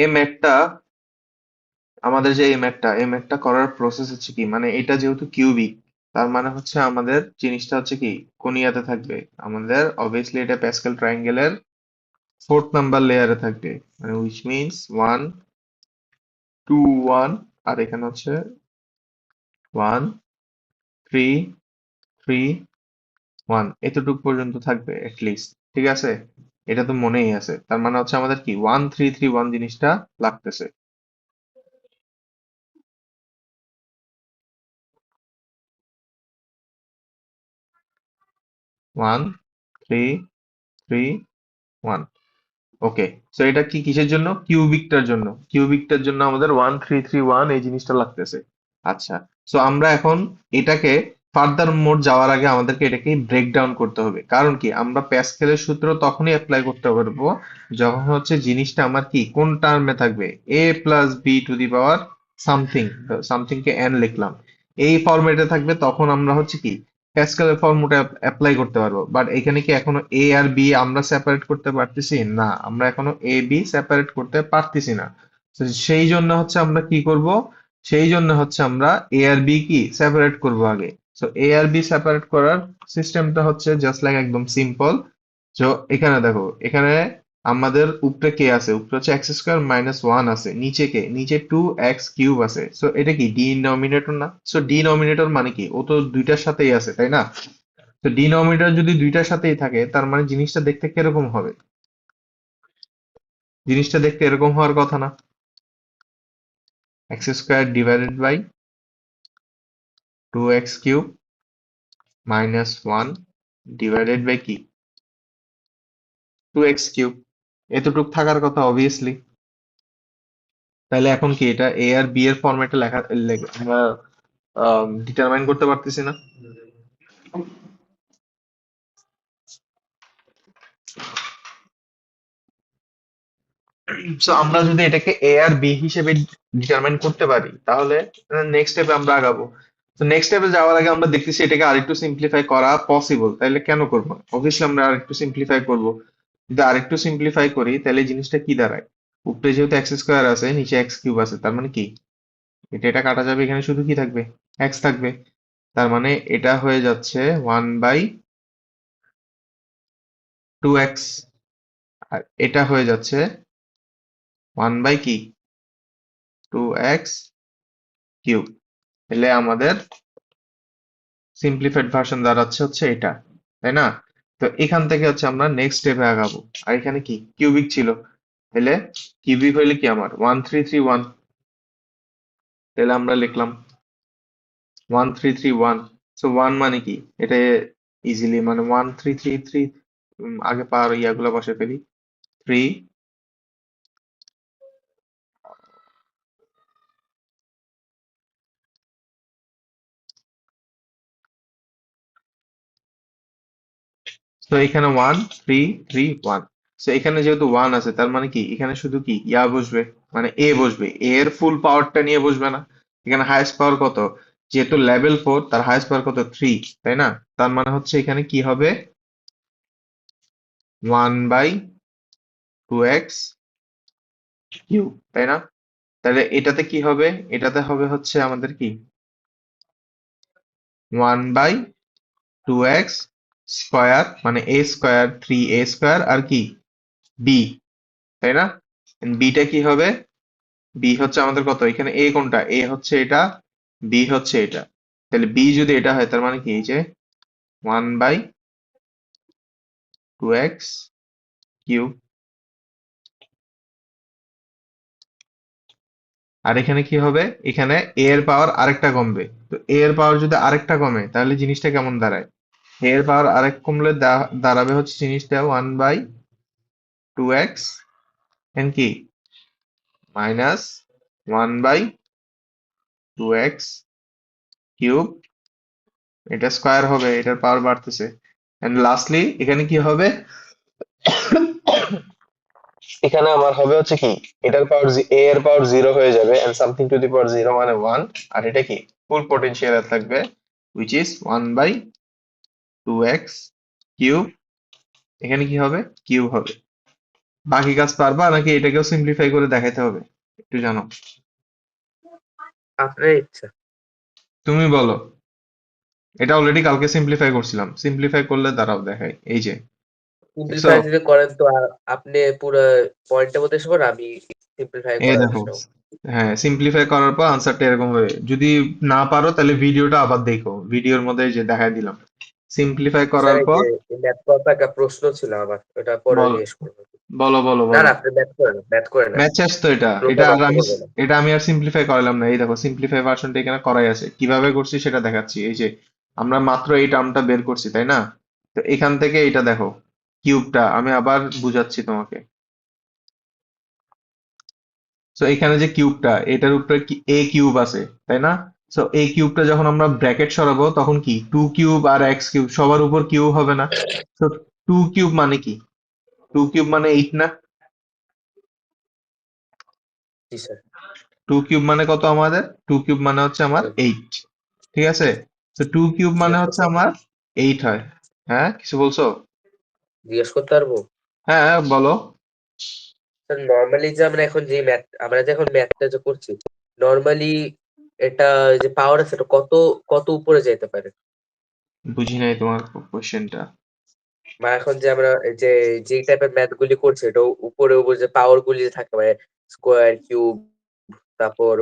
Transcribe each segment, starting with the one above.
এই ম্যাথটা আমাদের যে এই ম্যাথটা করার প্রসেস হচ্ছে কি, মানে এটা যেহেতু কিউবিক, তার মানে হচ্ছে আমাদের জিনিসটা হচ্ছে কি কোন ইয়াতে থাকবে, আমাদের অবভিয়াসলি এটা প্যাসকেল ট্রায়াঙ্গেলের ফোর্থ নাম্বার লেয়ারে থাকবে, মানে উইচ মিনস 1 2 1, আর এখানে হচ্ছে 1 3 3 1, এতটুকু পর্যন্ত থাকবে লিস্ট। ঠিক আছে, এটা তো মনেই আছে, তার মানে হচ্ছে আমাদের কি 1 3 3 1 জিনিসটা লাগতেছে। 1 3 3 1। ওকে, সো এটা কি কিসের জন্য? কিউবিকটার জন্য। কিউবিকটার জন্য আমাদের 1 3 3 1 এই জিনিসটা লাগতেছে। আচ্ছা, সো আমরা এখন এটাকে ফার্দার মোড যাওয়ার আগে আমাদেরকে এটাকে ব্রেক ডাউন করতে হবে। কারণ কি, আমরা প্যাসকেলের সূত্র তখনই অ্যাপ্লাই করতে পারবো যখন হচ্ছে জিনিসটা আমার কি কোন টার্মে থাকবে, A plus B to the power something, something কে এন লিখলাম, এই ফরম্যাটে থাকবে, তখন আমরা হচ্ছে কি প্যাসকেলের ফর্মুলা অ্যাপ্লাই করতে পারবো। বাট এখানে কি এখনো এ আর বি আমরা সেপারেট করতে পারতেছি না, আমরা এখনো এ বি সেপারেট করতে পারতেছি না। তো সেই জন্য হচ্ছে আমরা কি করব, সেই জন্য হচ্ছে আমরা এ আর বি কি সেপারেট করব আগে। সো এ আর বি সেপারেট করার সিস্টেমটা হচ্ছে জাস্ট লাইক একদম সিম্পল। তো এখানে দেখো, এখানে আমাদের উপরে কে আছে, উপরে হচ্ছে এক্স স্কোয়ার মাইনাস ওয়ান আছে, নিচে কে, নিচে 2x³ আছে। সো এটা কি ডিনোমিনেটর না? সো ডিনোমিনেটর মানে কি, ও তো দুইটার সাথেই আছে, তাই না? তো ডিনোমিনেটর যদি দুইটার সাথেই থাকে, তার মানে জিনিসটা দেখতে কিরকম হবে? জিনিসটা দেখতে এরকম হওয়ার কথা না? x² divided by 2x³ minus one divided by কি 2x³, এতটুক থাকার কথা অবভিয়াসলি। তাহলে এখন কি এটা এ আর বি এর ফরম্যাটে আমরা ডিটারমাইন করতে পারতেছি না? সো আমরা যদি এটাকে এ আর বি হিসেবে ডিটারমাইন করতে পারি, তাহলে নেক্সট স্টেপে আমরা আগাবো। তো নেক্সট স্টেপে যাওয়ার আগে আমরা দেখতেছি এটাকে আরেকটু সিম্পলিফাই করা পসিবল, তাহলে কেন করব না? অবভিয়াসলি আমরা আরেকটু সিম্পলিফাই করব। যদি আরেকটু সিম্পলিফাই করি, তাহলে জিনিসটা কি দাঁড়ায়? উপরে যেহেতু x² আছে, নিচে x³ আছে, তার মানে কি এটা কাটা যাবে, এখানে শুধু কি থাকবে, x থাকবে। তার মানে এটা হয়ে যাচ্ছে 1/2x, আর এটা হয়ে যাচ্ছে 1/2x³। তাহলে আমাদের সিম্পলিফাইড ভার্সন দাঁড়াচ্ছে হচ্ছে এটা, তাই না? তো এখান থেকে হচ্ছে আমরা নেক্সট স্টেপে আগাবো। আর এখানে কি কিউবিক ছিল, তাহলে কিউবিক হইলে কি আমার 1 3 3 1, তাহলে আমরা লিখলাম 1 3 3 1। সো ওয়ান মানে কি, এটা ইজিলি মানে 1 3 3 3, আগে পাওয়ার ইয়াগুলো বসে ফেলি, 3। তো এখানে 1 3 3 1। তো এখানে যেহেতু ওয়ান আছে, তার মানে কি এখানে শুধু কি ইয়া বসবে, মানে এ বসবে, এ এর ফুল পাওয়ারটা নিয়ে বসবে না। এখানে হাইয়েস্ট পাওয়ার কত, যেহেতু লেভেল 4, তার হাইয়েস্ট পাওয়ার কত 3, তাই না? তার মানে হচ্ছে এখানে কি হবে, 1/2x³, তাই না? তাহলে এটাতে কি হবে, এটাতে হবে হচ্ছে আমাদের কি 1/2x² মানে a², 3a² আর কি বি, তাই না? বিটা কি হবে, বি হচ্ছে আমাদের কত, এখানে এ কোনটা, এ হচ্ছে এটা, বি হচ্ছে এটা। তাহলে বি যদি এটা হয়, তার মানে কি এই যে 1/2x³। আর এখানে কি হবে, এখানে এ এর পাওয়ার আরেকটা কমবে। তো এ এর পাওয়ার যদি আরেকটা কমে, তাহলে জিনিসটা কেমন দাঁড়ায়? এ এর পাওয়ার আরেক কমলে দাঁড়াবে হচ্ছে জিনিসটা 1/2x এন কি মাইনাস 1/2x³। এটা স্কোয়ার হবে, এটার পাওয়ার বাড়তেছে। এন্ড লাস্টলি এখানে কি হবে, এখানে আমার হবে হচ্ছে কি, এটার পাওয়ার এ এর পাওয়ার 0 হয়ে যাবে, এন্ড সামথিং টু দি পাওয়ার 0 মানে 1। আর এটা কি ফুল পটেনশিয়াল থাকবে, উইচ ইজ 1/2x³। এখানে কি হবে, কিউব হবে। বাকি কাজ পারবা নাকি এটাকেও সিম্পলিফাই করে দেখাইতে হবে একটু জানো? আপনার ইচ্ছা। তুমি বলো। এটা অলরেডি কালকে সিম্পলিফাই করছিলাম, সিম্পলিফাই করলে দাঁড়াও দেখাই, এই যে দেখছো? সিম্পলিফাই যদি করেন তো আপনি পুরো পয়েন্টের মধ্যে এসে পড়েন, আমি সিম্পলিফাই এই করার দেখো, চেষ্টা করব। হ্যাঁ সিম্পলিফাই করার পর আনসারটা এরকম হবে। যদি না পারো তাহলে ভিডিওটা আবার দেখো, ভিডিওর মধ্যে এই যে দেখাই দিলাম সিম্পলিফাই স্যার করার এই পর। যে ম্যাথ করার একটা প্রশ্ন ছিল আমার, ওটা পরে বল, জিজ্ঞেস করবো। বলো বলো না বলো। না, আপনি ম্যাথ করেন, ম্যাথ করে নেন। ম্যাথ শেষ তো এটা, পুরোটা এটা আর নষ্ট আমি, করবে না। এটা আমি আর সিম্পলিফাই করালাম না। এই দেখো সিম্পলিফাই ভার্সনটা এখানে করাই আছে, কিভাবে করছি সেটা দেখাচ্ছি। এই যে আমরা মাত্র এই টার্মটা বের করছি তাই না? তো এখান থেকে এটা দেখো, কিউবটা আমি আবার বুঝাচ্ছি তোমাকে। সো এখানে যে কিউবটা, এটার উপরে কি এ কিউব আছে তাই না? সো এই কিউবটা যখন আমরা ব্র্যাকেট সরাবো তখন কি টু কিউব আর এক্স কিউব সবার উপর কিউব হবে না? তো টু কিউব মানে কি? টু কিউব মানে এইট না? জি স্যার। টু কিউব মানে কত আমাদের? টু কিউব মানে হচ্ছে আমার এইট। ঠিক আছে? তো টু কিউব মানে জিজ্ঞেস হচ্ছে করতে পারবো? আমার এইট হয়। হ্যাঁ কিছু বলছো? জিজ্ঞেস করতে পারবো? হ্যাঁ বলো। স্যার নর্মালি যে আমরা যে এখন ম্যাথটা যে করছি, নর্মালি এটা যে পাওয়ার আছে এটা কত কত উপরে যেতে পারে? বুঝি নাই তোমার কোশ্চেনটা। বা এখন যে আমরা এই যে টাইপের ম্যাথ গুলি করছি, এটা উপরে উপরে যে পাওয়ার গুলি যে থাকে মানে স্কোয়ার কিউব, তারপর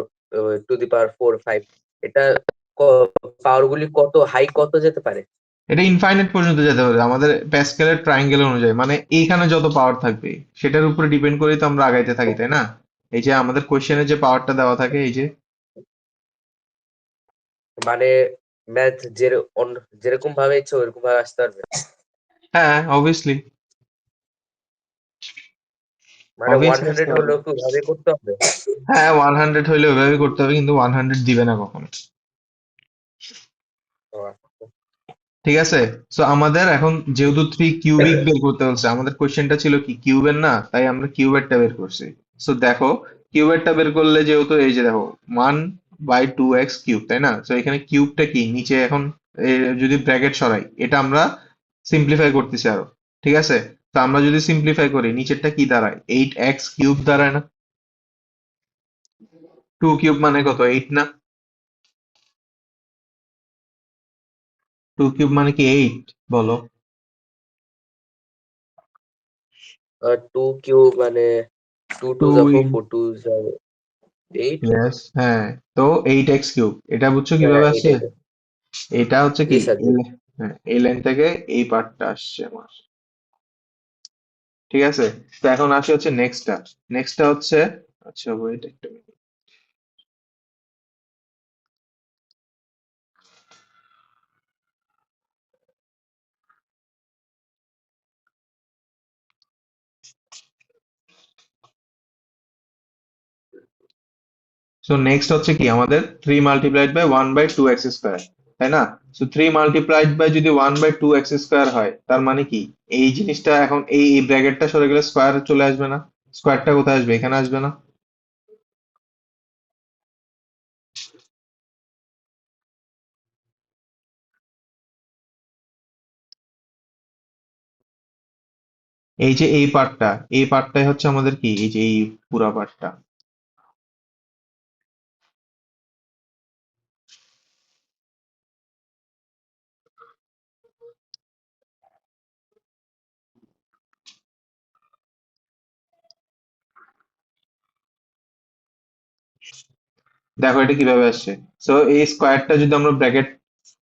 টু দি পাওয়ার 4 5, এটা পাওয়ার গুলি কত হাই কত যেতে পারে? এটা ইনফাইনাইট পর্যন্ত যেতে পারে আমাদের প্যাসকেলের ট্রায়াঙ্গেল অনুযায়ী, মানে এইখানে যত পাওয়ার থাকবে সেটার উপরে ডিপেন্ড করেই তো আমরা আগাইতে থাকি তাই না? এই যে আমাদের কোশ্চেনে যে পাওয়ারটা দেওয়া থাকে, এই যে। মানে ম্যাথ যেরকম ভাবে ইচ্ছে ওরকম ভাবে আসতে পারবে? হ্যাঁ অবভিয়াসলি, মানে ওয়ান অবভিয়াসলি আসতে হান্ড্রেড পারবে। হলেও কি ভাবে করতে হবে? হ্যাঁ 100 হইলে ওইভাবে করতে হবে, কিন্তু 100 দিবে না কখনো। ও আচ্ছা। ঠিক আছে? সো আমাদের এখন যেহেতু থ্রি কিউবিক বের করতে হচ্ছে, আমাদের কোশ্চেনটা ছিল কি কিউবের না, তাই আমরা কিউবেরটা বের করছি। সো দেখো, কিউবেরটা বের করলে যেহেতু এই যে দেখো 1/2x কিউব তাই না? সো এখানে কিউবটা কি নিচে এখন যদি ব্র্যাকেট সরাই, এটা আমরা সিম্পলিফাই করতেছি আরো। ঠিক আছে? তো আমরা যদি সিম্পলিফাই করি নিচেরটা কি দাঁড়ায়? 8x কিউব দাঁড়ায় না? টু কিউব মানে কত? 8 না? টু কিউব মানে কি 8? বলো। টু কিউব মানে টু টু টু যা ফোর, ইন, ফোর টু যা এইট। ইয়েস হ্যাঁ। তো 8x কিউব এটা বুঝছো হ্যাঁ কিভাবে আসে? এটাই তো। এটা হচ্ছে জি কি স্যার জি। হ্যাঁ, এই লাইন থেকে এই পার্টটা আসছে আমার। ঠিক আছে? তো এখন আসি হচ্ছে নেক্সটটা। নেক্সটটা হচ্ছে, আচ্ছা ওয়েট একটা minute। সো নেক্সট হচ্ছে কি আমাদের 3 মাল্টিপ্লাইড বাই 1/2x স্কোয়ার তাই না? সো 3 মাল্টিপ্লাইড বাই যদি 1/2x স্কোয়ার হয় তার মানে কি এই জিনিসটা এখন এই ব্র্যাকেটটা সরে গেলে স্কোয়ার চলে আসবে না? স্কোয়ারটা কোথায় আসবে? এখানে আসবে না? এই যে এই পার্টটা, এই পার্টটাই হচ্ছে আমাদের কি এই যে এই পুরা পার্টটা। দেখো এটা কিভাবে আসছে। সো এই স্কোয়ারটা যদি আমরা ব্র্যাকেট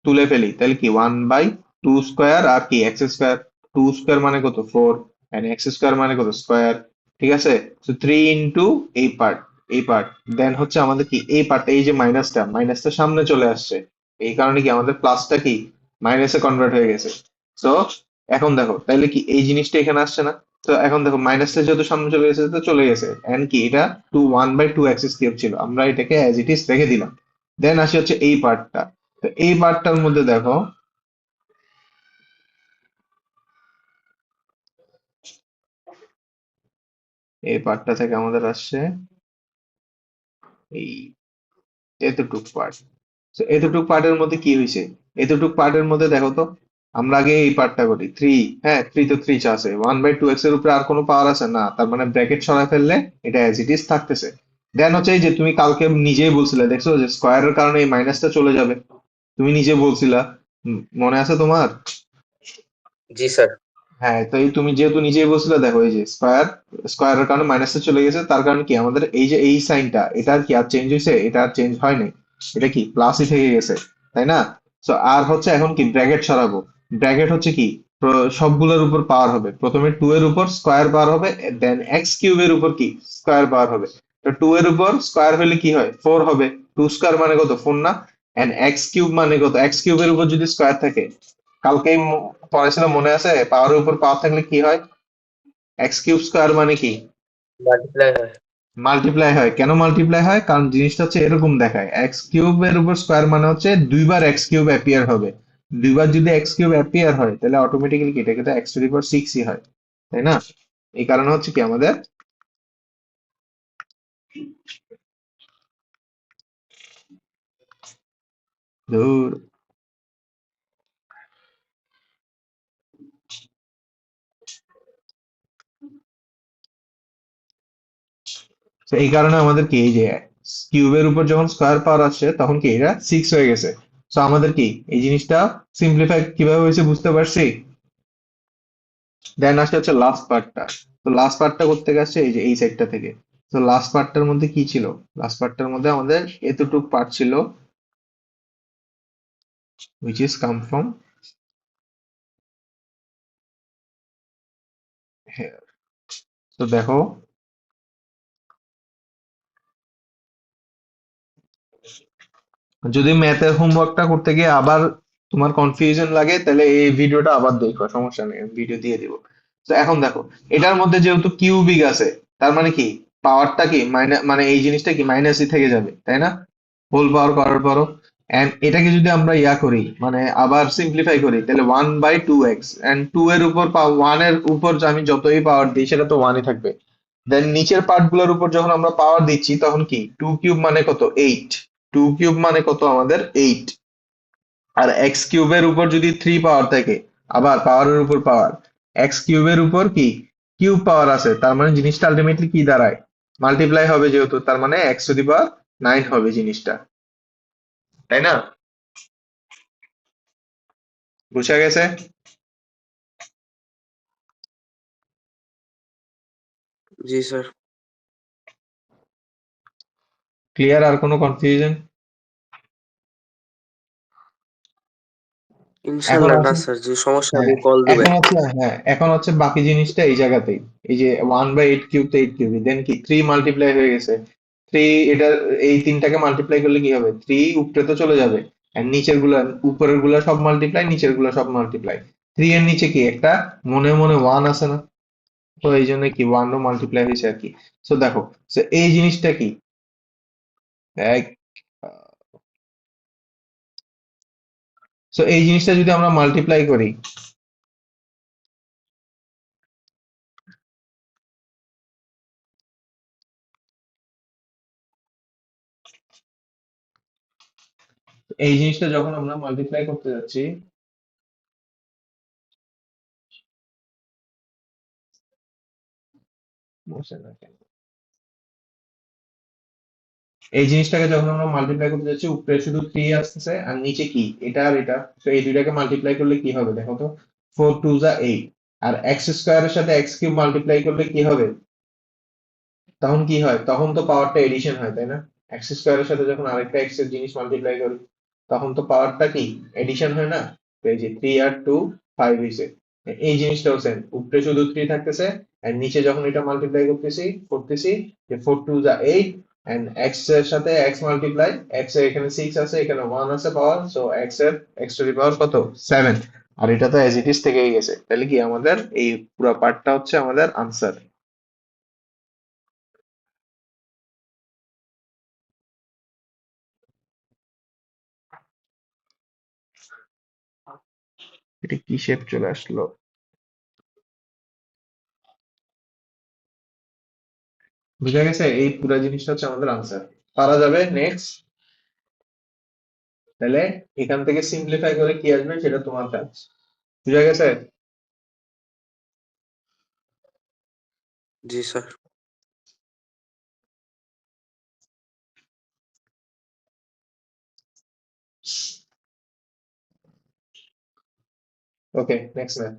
তুলে ফেলি তাহলে কি 1/2 স্কোয়ার আর কি এক্স স্কোয়ার। টু স্কোয়ার মানে কত? 4। এন্ড এক্স স্কোয়ার মানে কত? স্কোয়ার। ঠিক আছে? তো 3 ইন্টু এই পার্ট, এই পার্ট, দেন হচ্ছে আমাদের কি এই পার্ট, এই যে মাইনাসটা, মাইনাসটা সামনে চলে আসছে। এই কারণে কি আমাদের প্লাসটা কি মাইনাসে কনভার্ট হয়ে গেছে। সো এখন দেখো তাইলে কি এই জিনিসটা এখানে আসছে না? তো এখন দেখো মাইনাসটা যেহেতু সামনে চলে গেছে তো চলে গেছে, এন্ড কি এটা 1/2 এক্স কিউব ছিল, আমরা এটাকে অ্যাজ ইট ইজ রেখে দিলাম। দেন আসি হচ্ছে এই পার্টটা। তো এই পার্টটার মধ্যে দেখো, এই পার্টটা থেকে আমাদের আসছে এই এতটুক পার্ট। তো এতটুক পার্টের মধ্যে কি হয়েছে? এতটুক পার্টের মধ্যে দেখো তো, আমরা আগে এই পার্টটা করি থ্রি। হ্যাঁ, থ্রি তো থ্রি আছে, 1/2x এর উপরে আর কোনো পাওয়ার আছে না, তার মানে ব্র্যাকেট সরাই ফেললে এটা অ্যাজ ইট ইজ থাকতেছে। দেন হচ্ছে এই যে তুমি কালকে নিজেই বলছিলে, দেখছো যে স্কোয়ারের কারণে এই মাইনাসটা চলে যাবে, তুমি নিজে বলছিলা। মনে আছে তোমার? জি স্যার। হ্যাঁ, তো এই তুমি যেহেতু নিজেই বলছিলে, দেখো এই যে স্কোয়ারের কারণে মাইনাসে চলে গেছে, তার কারণে কি আমাদের এই যে এই সাইনটা, এটা আর কি আর চেঞ্জ হয়েছে? এটা আর চেঞ্জ হয় নাই, এটা কি প্লাসই থেকে গেছে, তাই না? তো আর হচ্ছে এখন কি ব্র্যাকেট সরাবো। ব্র্যাকেট হচ্ছে কি সবগুলোর উপর পাওয়ার হবে, প্রথমে 2 এর উপর স্কোয়ার পাওয়ার হবে, দেন এক্স কিউবের উপর কি স্কোয়ার পাওয়ার হবে। তো 2 এর উপর স্কোয়ার হলে কি হয়? 4 হবে। 2 স্কোয়ার মানে কত? 4 না? এন্ড এক্স কিউব মানে কত? এক্স কিউবের উপর যদি স্কোয়ার থাকে, কালকেই পড়াছিল, মনে আছে? পাওয়ারের উপর পাওয়ার থাকলে কি হয়? এক্স কিউব স্কোয়ার মানে কি? মাল্টিপ্লাই হয়। মাল্টিপ্লাই হয়। কেন মাল্টিপ্লাই হয়? কারণ জিনিসটা হচ্ছে এরকম দেখায়, এক্স কিউবের উপর স্কোয়ার মানে হচ্ছে দুইবার এক্স কিউব অ্যাপিয়ার হবে। দুইবার যদি এক্স কিউব অ্যাপিয়ার হয়, তাহলে অটোমেটিক্যালি এটা কিন্তু এক্স টু দি পাওয়ার সিক্সই হয়, তাই না? এই কারণে হচ্ছে কি আমাদের ধুর, তো এই কারণে আমাদের কি এই যে কিউবের উপর যখন স্কোয়ার পাওয়ার আসছে, তখন কি এটা সিক্স হয়ে গেছে। তো আমাদের কি এই জিনিসটা সিম্পলিফাই কিভাবে হয়েছে বুঝতে পারছি। দেন আসছে হচ্ছে লাস্ট পার্টটা। তো লাস্ট পার্টটা করতে গেছে এই যে এই সাইডটা থেকে। তো লাস্ট পার্টটার মধ্যে কি ছিল? লাস্ট পার্টটার মধ্যে আমাদের এতটুক পার্ট ছিল, which is come from here. তো দেখো, যদি ম্যাথের হোমওয়ার্কটা করতে গিয়ে আবার তোমার কনফিউশন লাগে, তাহলে এই ভিডিওটা আবার দেখো, সমস্যা নেই, ভিডিও দিয়ে দিব। তো এখন দেখো, এটার মধ্যে যেহেতু কিউবিক আছে, তার মানে কি পাওয়ারটা কি মাইনাস, মানে এই জিনিসটা কি মাইনাসই থেকে যাবে, তাই না? হোল পাওয়ার করার পরও। এন্ড এটাকে যদি আমরা ইয়া করি, মানে আবার সিম্পলিফাই করি, তাহলে 1/2x, এন্ড 2 এর উপর 1 এর উপর আমি যতই পাওয়ার দিই, সেটা তো 1ই থাকবে। দেন নিচের পার্ট গুলোর উপর যখন আমরা পাওয়ার দিচ্ছি, তখন কি 2 কিউব মানে কত? 8। 2 কিউব মানে কত আমাদের? 8। আর এক্স কিউবের উপর যদি 3 পাওয়ার থাকে, আবার পাওয়ারের উপর পাওয়ার, এক্স কিউবের উপর কি কিউব পাওয়ার আছে, তার মানে জিনিসটা আলটিমেটলি কি দাঁড়ায়? মাল্টিপ্লাই হবে, যেহেতু তার মানে এক্স টু দি পাওয়ার 9 হবে জিনিসটা, তাই না? বুঝা গেছে? জি স্যার। ক্লিয়ার? আর কোনো কনফিউশন? এখন ইনশাল্লাহ না আসি। স্যার, যে সমস্যা হ্যাঁ, আমি কল এখন দিবেন। হচ্ছে, হ্যাঁ এখন হচ্ছে বাকি জিনিসটা এই জায়গাতেই। এই যে 1/8 কিউব তো 8 কিউব, দেন কি 3 মাল্টিপ্লাই হয়ে গেছে। 3 এটা, এই তিনটাকে মাল্টিপ্লাই করলে কি হবে? 3 উপরে তো চলে যাবে, আর নিচের গুলা, উপরের গুলা সব মাল্টিপ্লাই, নিচের গুলা সব মাল্টিপ্লাই। 3 এর নিচে কি একটা মনে মনে 1 আছে না? তো এই জন্য কি 1 ও মাল্টিপ্লাই হয়েছে আর কি। সো দেখো, সো এই জিনিসটা কি এক, সো এই জিনিসটা যদি আমরা মাল্টিপ্লাই করি, এই জিনিসটা যখন আমরা মাল্টিপ্লাই করতে যাচ্ছি, বসে না কেন? এই জিনিসটাকে যখন আমরা মাল্টিপ্লাই করতে যাচ্ছি, উপরে শুধু 3 আসতেছে, আর নিচে কি এটা আর এটা, তো এই দুইটাকে মাল্টিপ্লাই করলে কি হবে দেখো তো? 4 2 যা 8। আর এক্স স্কোয়ারের সাথে এক্স কিউব মাল্টিপ্লাই করলে কি হবে? তখন কি হয়? তখন তো পাওয়ারটা এডিশন হয়, তাই না? এক্স স্কোয়ারের সাথে যখন আরেকটা এক্স এর জিনিস মাল্টিপ্লাই করি, তখন তো পাওয়ারটা কি এডিশন হয় না? তো এই যে 3 আর 2 5 হইছে। এই জিনিসটাও সেম, উপরে শুধু 3 থাকতেছে, আর নিচে যখন এটা মাল্টিপ্লাই করতেছি করতেছি, যে 4 2 যা 8, এন্ড এক্স এর সাথে এক্স মাল্টিপ্লাই, এক্স এর এখানে 6 আছে, এখানে 1 আছে পাওয়ার, সো এক্স এর এক্স টু দি পাওয়ার কত? 7। আর এটা তো অ্যাজ ইট ইজ থেকেই গেছে, তাহলে কি আমাদের এই পুরো পার্টটা হচ্ছে আমাদের আনসার। এটা কি শেপ চলে আসলো? বুঝা গেছে? এই পুরো জিনিসটা হচ্ছে আমাদের আনসার। পারা যাবে? নেক্সট। তাহলে এখান থেকে সিম্পলিফাই করে কি আসবে সেটা তোমার কাজ। বুঝা গেছে? জি স্যার। ওকে, নেক্সট ম্যাম।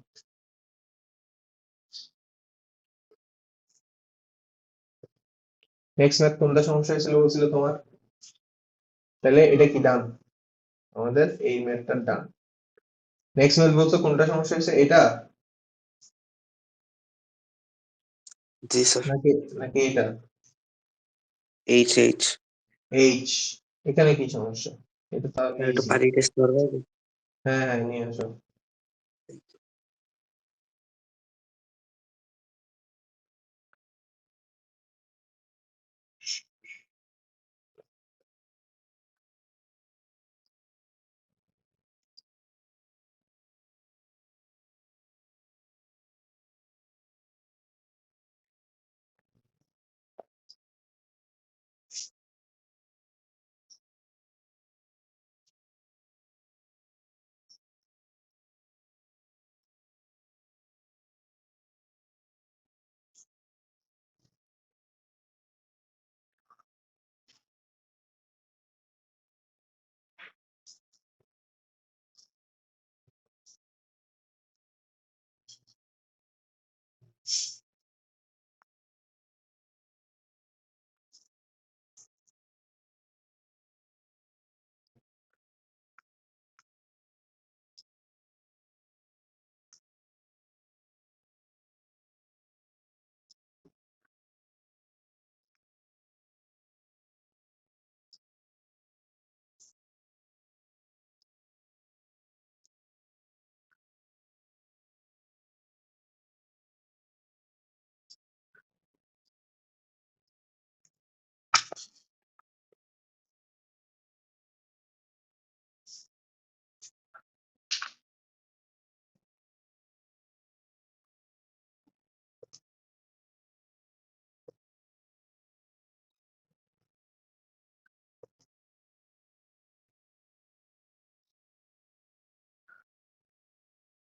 নেক্সট ম্যাথ কোনটা সমস্যা হয়েছিল বলছিল তোমার? তাহলে এটা কি ডান? আমাদের এই ম্যাথটা ডান। নেক্সট ম্যাথ বলছো কোনটা সমস্যা হয়েছে, এটা জি স্যার। নাকি নাকি এটা? H H. এইচ। এখানে কি সমস্যা? এটা তো একটু ইজি। পানি টেস্ট করবো। হ্যাঁ হ্যাঁ, নিয়ে আসো।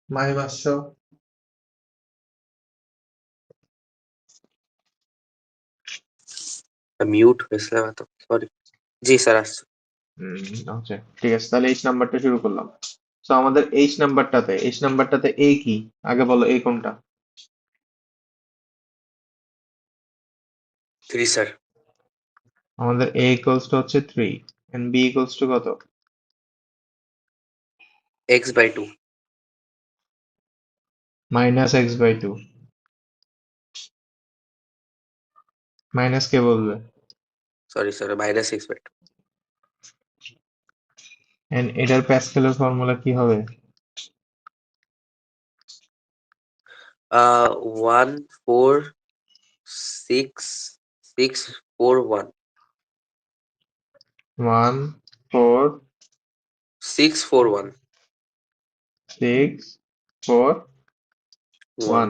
মাহিম আসছো? মিউট হয়েছিলাম এত, সরি। জি স্যার, আসছে। আচ্ছা, ঠিক আছে, তাহলে এইচ নাম্বারটা শুরু করলাম। তো আমাদের এইচ নাম্বারটাতে এ কি? আগে বলো এ কোনটা? 3 স্যার। আমাদের এ ইকুয়ালস টু হচ্ছে 3 এন্ড বি ইকুয়ালস টু কত? x/2। -x/2। মাইনাস কে বলবে? Sorry sir, -x/2। এন্ড এটার প্যাসকেলের ফর্মুলা কি হবে? 1 4 6 6 4 1। 1 4 6 4 1 6 4 1। 1।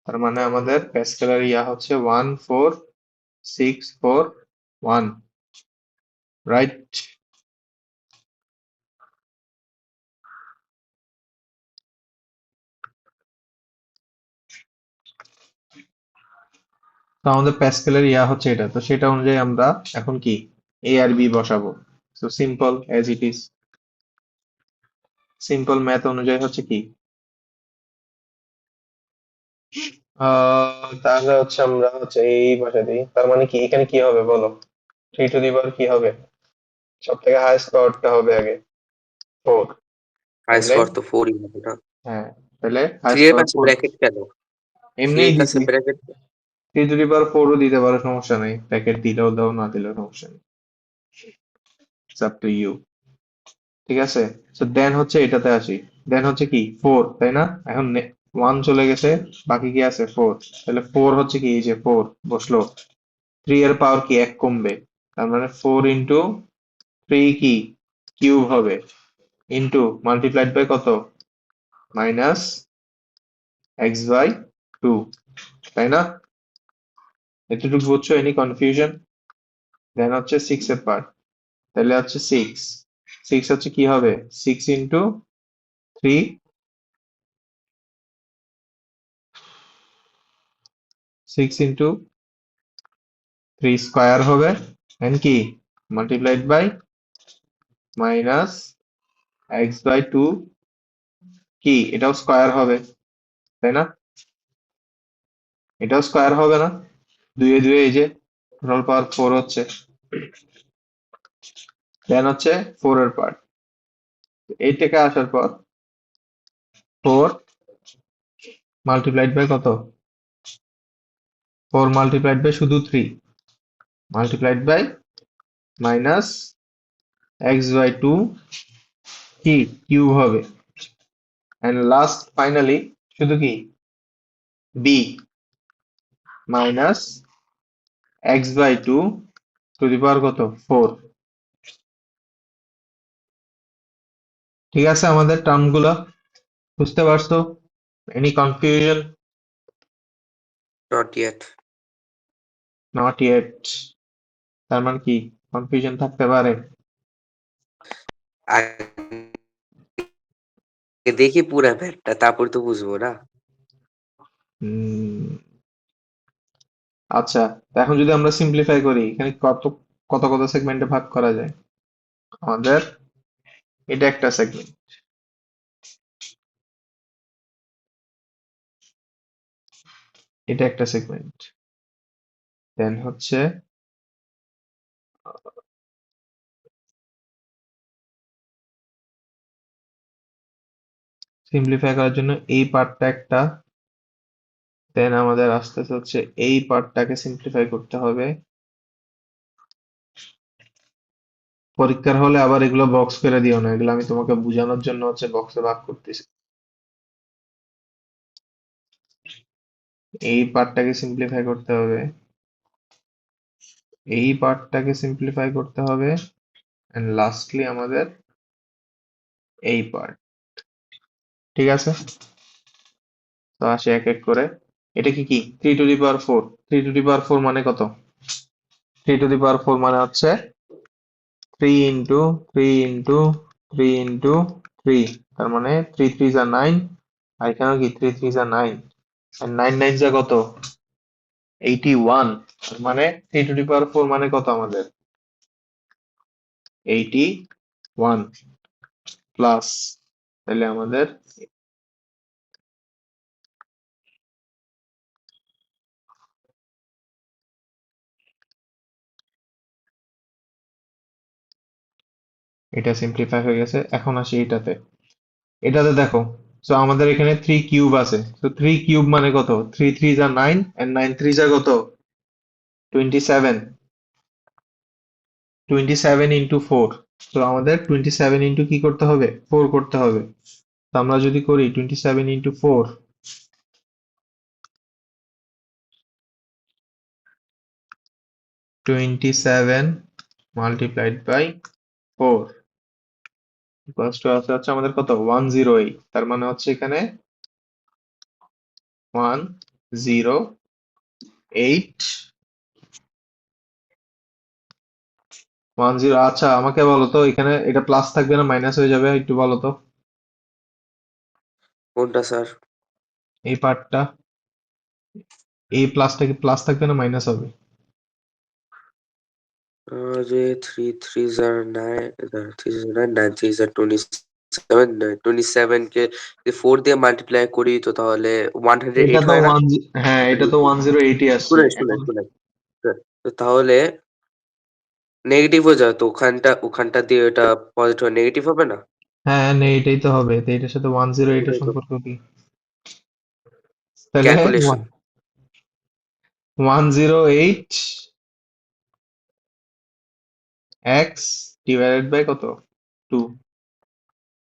তার মানে আমাদের প্যাসকেলের ইয়া হচ্ছে 1 4 6 4 1, রাইট? তো আমাদের প্যাসকেলের ইয়া হচ্ছে এটা, তো সেটা অনুযায়ী আমরা এখন কি এ আর বি বসাবো। So simple as it is. Simple math অনুযায়ী হচ্ছে কি, তাহলে হচ্ছে আমরা হচ্ছে এই বসা দিই, তার মানে কি এখানে কি হবে বলো? 3 টু দি পাওয়ার কি হবে? সব থেকে হাইয়েস্ট পাওয়ারটা হবে আগে 4। হাইস্ট তাইলে পাওয়ার তো 4 ই হবে না? হ্যাঁ, তাহলে 3 হাইয়েস্ট এর পাওয়ার কাছে 4। ব্র্যাকেট কেন? 3 এমনিই এর কাছে দিছি। ব্র্যাকেট। 3 টু দি পাওয়ার 4ও দিতে পারো, সমস্যা নেই, প্যাকেট দিলেও দাও, না দিলেও সমস্যা নেই, ইটস আপ টু ইউ। ঠিক আছে, তো দেন হচ্ছে এটাতে আসি। দেন হচ্ছে কি 4, তাই না? এখন 1 চলে গেছে, বাকি কি আছে 4। তাহলে 4 হচ্ছে কি, এই যে 4 বসলো। 3 এর পাওয়ার কি 1 কমবে, তার মানে 4 ইন্টু 3 কি কিউব হবে, ইন্টু মাল্টিপ্লাইড বাই কত, মাইনাস x/2, তাই না? এতটুকু বুঝছো? Any confusion? দেন হচ্ছে 6 এর পার্ট। তাহলে হচ্ছে 6 হচ্ছে কি হবে, 6 ইন্টু 3 6 ইন্টু 3 স্কয়ার হবে এন্ড কি multiplied by minus x by 2 কি এটাও স্কয়ার হবে তাই না? এটাও স্কয়ার হবে না? দুয়ে দুয়ে এই যে টোটাল পাওয়ার 4 হচ্ছে, দেন হচ্ছে 4 এর পার্ট এই থেকে আসার পর 4 মাল্টিপ্লাইড বাই কত, 4 মাল্টিপ্লাইড বাই শুধু 3 multiplied by minus x by 2 কি কিউব হবে এন্ড লাস্ট ফাইনালি শুধু কি b minus x by 2 to the power কত 4। ঠিক আছে, আমাদের টার্মগুলো বুঝতে পারছো? Any confusion? Not yet. Not yet, তার মানে কি কনফিউশন থাকতে পারে? আগে দেখি পুরা ম্যাথটা, তারপর তো বুঝবো না। হুম, আচ্ছা, তো এখন যদি আমরা সিম্পলিফাই করি এখানে কত কত কত সেগমেন্টে ভাগ করা যায়? আমাদের এটা একটা সেগমেন্ট, এটা একটা সেগমেন্ট, দেন হচ্ছে সিম্পলিফাই করার জন্য এই পার্টটা একটা, দেন আমাদের আস্তে আস্তে হচ্ছে এই পার্টটাকে সিম্পলিফাই করতে হবে। পরীক্ষার হলে আবার এগুলো বক্স করে দিও না, এগুলো আমি তোমাকে বোঝানোর জন্য হচ্ছে বক্সে ভাগ করতেছি। এই পার্টটাকে সিম্পলিফাই করতে হবে, এই পার্টটাকে সিম্পলিফাই করতে হবে, এন্ড লাস্টলি আমাদের এই পার্ট। ঠিক আছে, তো আসে এক এক করে। এটা কি কি 3 two the power 4, 3 two the power 4 মানে কত? 3 টু দি পাওয়ার 4 মানে হচ্ছে 3 ইন্টু 3 ইন্টু 3 ইন্টু 3, তার মানে 3 3 যা 9, আর এখানেও কি 3 3 যা 9, আর 9 9 যা কত 81, তার মানে 3 টু দি পাওয়ার 4 মানে কত আমাদের 81 প্লাস, তাহলে আমাদের এটা সিম্পলিফাই হয়ে গেছে। এখন আসি এটাতে, এটাতে দেখো, সো আমাদের এখানে 3 কিউব আছে, তো 3 কিউব মানে কত, 3 3 যা 9 এন্ড 9 3 যা কত 27, 27 ইন্টু 4, তো আমাদের 27 ইন্টু কি করতে হবে 4 করতে হবে। তো আমরা যদি করি 27 into 4, 27 multiplied by 4 equals to আছে হচ্ছে আমাদের কত 108, তার মানে হচ্ছে এখানে 108 10। আচ্ছা আমাকে বলো তো এখানে এটা প্লাস থাকবে না মাইনাস হয়ে যাবে একটু বলো তো, কোনটা স্যার? এই পার্টটা, এই প্লাসটা কি প্লাস থাকবে না মাইনাস হবে? যে থ্রি থ্রি জার নাইন, থ্রি জার নাইন, নাইন থ্রি জার 27, 27 কে যদি 4 দিয়ে মাল্টিপ্লাই করি তো তাহলে এটা 108 তো হয় না? হ্যাঁ এটা তো 108ই আসছে শুনেন শুনেন এখন। শুনেন, তো তাহলে নেগেটিভ হয়ে যাবে, তো ওখানটা দিয়ে ওটা পজিটিভ নেগেটিভ হবে না? হ্যাঁ এটাই তো হবে, তো এটার সাথে 108 এর ওটাই তো সম্পর্ক কি? তাহলে ক্যালকুলেশন। 108 এক্স ডিভাইডেড বাই কত 2।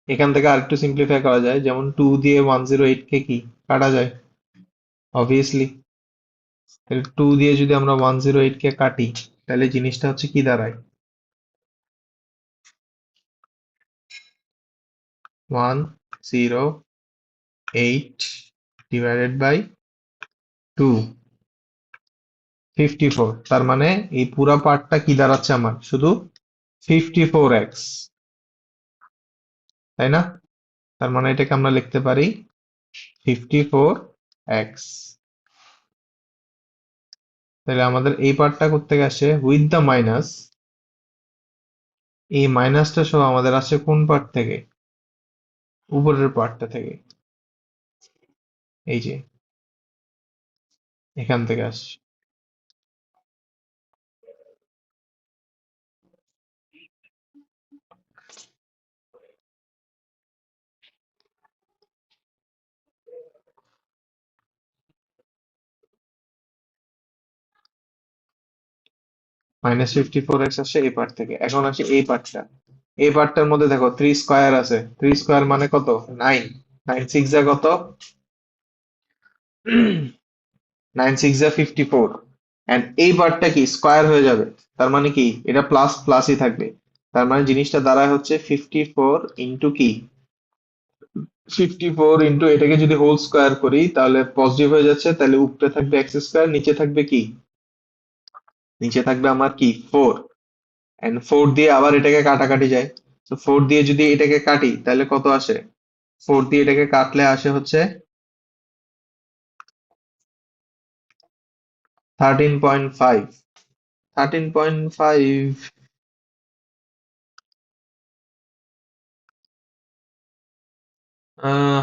এখান থেকে আরেকটু সিম্পলিফাই করা যায়, যেমন 2 দিয়ে 108 কে কি কাটা যায় অবভিয়াসলি, তাহলে 2 দিয়ে যদি আমরা 108 কে কাটি তাহলে জিনিসটা হচ্ছে কি দাঁড়ায় 108 ডিভাইডেড বাই 2, 54, তার মানে এই পুরা পার্টটা কি দাঁড়াচ্ছে আমার শুধু 54x, তাই না? তার মানে এটাকে আমরা লিখতে পারি 54x। তাহলে আমাদের এই পার্টটা করতে আসে উইথ দ্য মাইনাস, এই মাইনাসটা সহ আমাদের আসছে কোন পার্ট থেকে? উপরের পার্টটা থেকে, এই যে এখান থেকে আসছে। -54x আসছে এই পার্ট থেকে। এখন আসি এই পার্টটা, এই পার্টটার মধ্যে দেখো 3 স্কয়ার আছে, 3 স্কয়ার মানে কত? 9, 9 6 যা কত? 9 6 যা 54, এন্ড এই পার্টটা কি স্কয়ার হয়ে যাবে, তার মানে কি এটা প্লাস প্লাসই থাকবে, তার মানে জিনিসটা দাঁড়ায় হচ্ছে 54 ইন্টু কি, 54 ইন্টু এটাকে যদি হোল স্কয়ার করি তাহলে পজিটিভ হয়ে যাচ্ছে, তাহলে উপরে থাকবে এক্স স্কয়ার, নিচে থাকবে কি, নিচে থাকবে আমার কি 4, এন্ড 4 দিয়ে আবার এটাকে কাটাকাটি যায়, তো 4 দিয়ে যদি এটাকে কাটি তাহলে কত আসে? 4 দিয়ে এটাকে কাটলে আসে হচ্ছে 13.5, 13.5।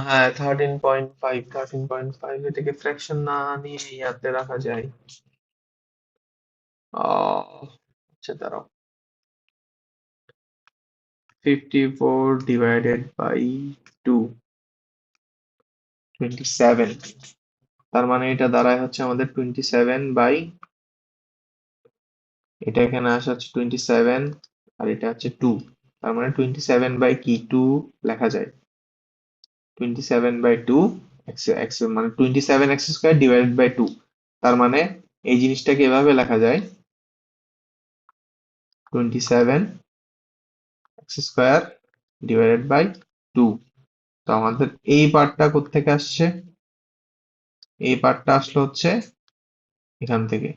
হ্যাঁ 13.5, 13.5 এটাকে ফ্র্যাকশন না নিয়ে ইয়াতে রাখা যায়। আচ্ছা দাঁড়াও, 54 ডিভাইডেড বাই 2, 27, তার মানে এটা দাঁড়ায় হচ্ছে আমাদের 27 বাই, এটা এখানে আসে হচ্ছে 27, আর এটা হচ্ছে 2, তার মানে 27 বাই কি 2 লেখা যায়, 27 বাই 2 এক্স এক্স মানে 27 এক্স স্কয়ার ডিভাইডেড বাই 2, তার মানে এই জিনিসটাকে এভাবে লেখা যায় 27 এক্স স্কয়ার ডিভাইডেড বাই 2। তো আমাদের এই পার্টটা কোত্থেকে আসছে? এই পার্টটা আসলো হচ্ছে এখান থেকে।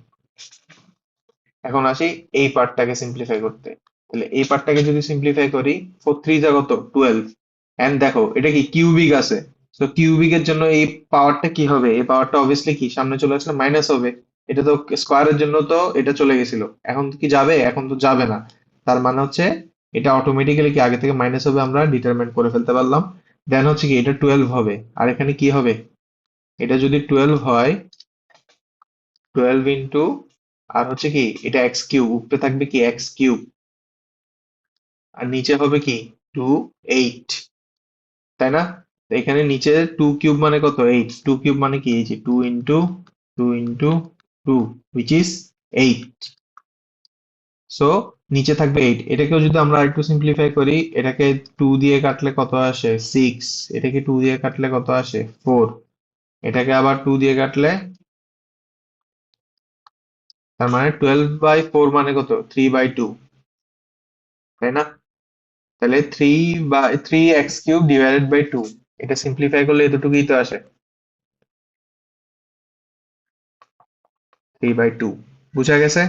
এখন আসি এই পার্টটাকে সিম্পলিফাই করতে, তাহলে এই পার্টটাকে যদি সিম্পলিফাই করি 4 3 যা কত 12, এন্ড দেখো এটা কি কিউবিক আছে, তো কিউবিকের জন্য এই পাওয়ারটা কি হবে, এই পাওয়ারটা অবভিয়াসলি কি সামনে চলে আসলে মাইনাস হবে, এটা তো স্কোয়ারের জন্য তো এটা চলে গেছিল, এখন কি যাবে? এখন তো যাবে না, তার মানে হচ্ছে এটা অটোমেটিক্যালি কি আগে থেকে মাইনাস হবে, আমরা ডিটারমাইন করে ফেলতে পারলাম। দেন হচ্ছে কি এটা 12 হবে, আর এখানে কি হবে, এটা যদি 12 হয় 12 ইন্টু, আর হচ্ছে কি এটা এক্স কিউব, উপরে থাকবে কি এক্স কিউব, আর নিচে হবে কি 2 8, তাই না? তো এখানে নিচে 2 কিউব মানে কত 8, 2 কিউব মানে কি এই যে 2 into 2 into 2 which is 8, so নিচে থাকবে 8, এটাকেও যদি আমরা একটু সিম্পলিফাই করি, এটাকে 2 দিয়ে কাটলে কত আসে 6, এটাকে 2 দিয়ে কাটলে কত আসে 4, এটাকে আবার 2 দিয়ে কাটলে, তার মানে 12 বাই 4 মানে কত 3 বাই 2, তাই না? তাহলে 3 by 3 X cube divided by 2, এটা সিম্পলিফাই করলে এতটুকুই তো আসে 3 বাই 2, বুঝা গেছে?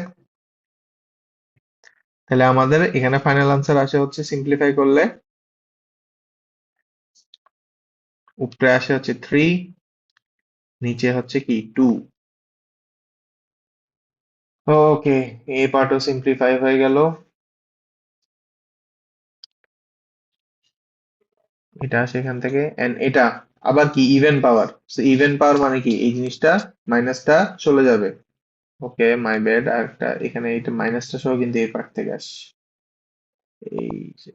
তাহলে আমাদের এখানে ফাইনাল আনসার আসে হচ্ছে সিম্পলিফাই করলে উপরে আসে হচ্ছে 3, নিচে হচ্ছে কি 2। ওকে, এই পার্টও সিম্পলিফাই হয়ে গেল, এটা আসে এখান থেকে, এন্ড এটা আবার কি ইভেন পাওয়ার, ইভেন পাওয়ার মানে কি এই জিনিসটা মাইনাসটা চলে যাবে। ওকে মাই ব্যাড, আর একটা এখানে এটা মাইনাসটা সহ কিন্তু এই পার্ট থেকে আসে, এই যে,